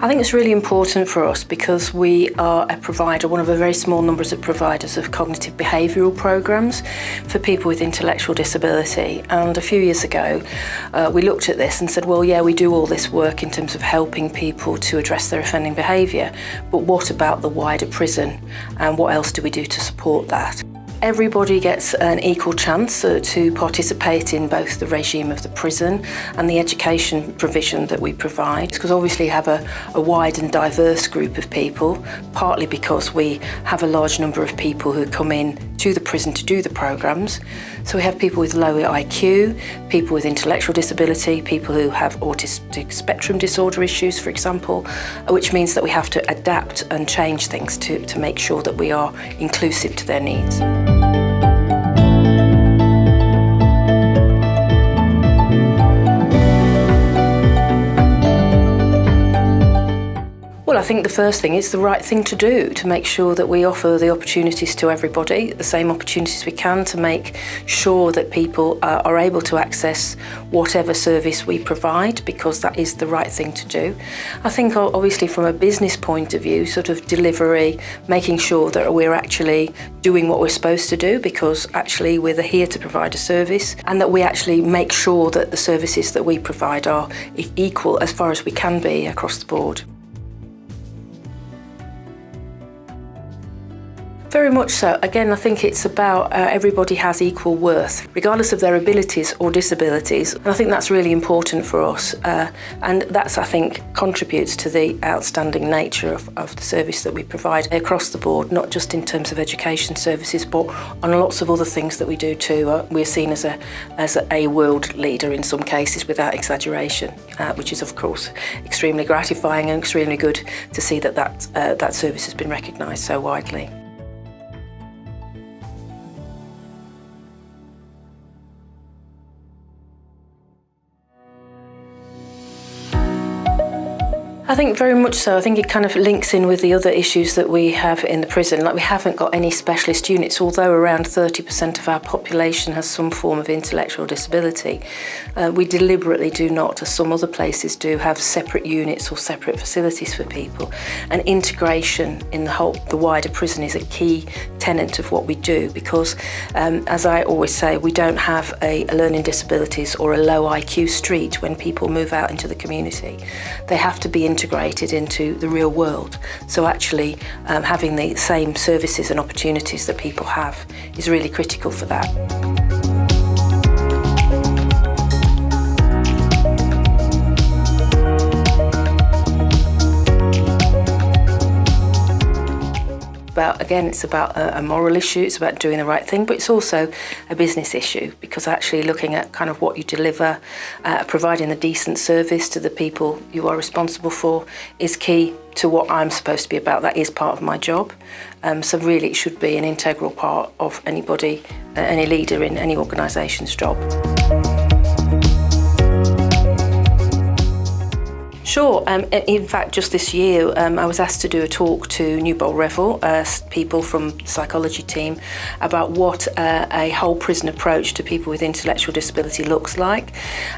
I think it's really important for us because we are a provider, one of a very small numbers of providers of cognitive behavioural programmes for people with intellectual disability. And a few years ago, we looked at this and said, well, yeah, we do all this work in terms of helping people to address their offending behaviour, but what about the wider prison? And what else do we do to support that? Everybody gets an equal chance to participate in both the regime of the prison and the education provision that we provide, because obviously we have a wide and diverse group of people, partly because we have a large number of people who come in to the prison to do the programmes. So we have people with lower IQ, people with intellectual disability, people who have autistic spectrum disorder issues, for example, which means that we have to adapt and change things to make sure that we are inclusive to their needs. Well, I think the first thing is the right thing to do, to make sure that we offer the opportunities to everybody, the same opportunities we can, to make sure that people are able to access whatever service we provide, because that is the right thing to do. I think obviously from a business point of view, sort of delivery, making sure that we're actually doing what we're supposed to do, because actually we're here to provide a service, and that we actually make sure that the services that we provide are equal as far as we can be across the board. Very much so. Again, I think it's about everybody has equal worth, regardless of their abilities or disabilities. And I think that's really important for us. And that's, I think, contributes to the outstanding nature of the service that we provide across the board, not just in terms of education services, but on lots of other things that we do too. We're seen as a world leader in some cases, without exaggeration, which is, of course, extremely gratifying and extremely good to see that service has been recognised so widely. I think very much so. I think it kind of links in with the other issues that we have in the prison. Like, we haven't got any specialist units, although around 30% of our population has some form of intellectual disability. We deliberately do not, as some other places do, have separate units or separate facilities for people. And integration in the wider prison is a key tenet of what we do, because as I always say, we don't have a learning disabilities or a low IQ street when people move out into the community. They have to be integrated into the real world. So actually having the same services and opportunities that people have is really critical for that. Again, it's about a moral issue, it's about doing the right thing, but it's also a business issue, because actually looking at kind of what you deliver, providing a decent service to the people you are responsible for is key to what I'm supposed to be about. That is part of my job. So really it should be an integral part of anybody, any leader in any organisation's job. Sure. In fact, just this year, I was asked to do a talk to New Bowl Revel, people from the psychology team, about what a whole prison approach to people with intellectual disability looks like.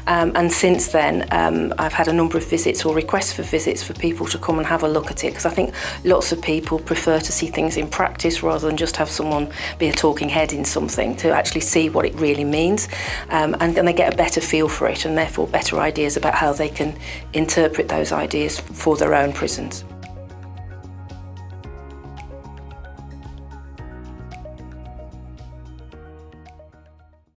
And since then, I've had a number of visits or requests for visits for people to come and have a look at it, because I think lots of people prefer to see things in practice rather than just have someone be a talking head in something, to actually see what it really means. And they get a better feel for it, and therefore better ideas about how they can interpret those ideas for their own prisons.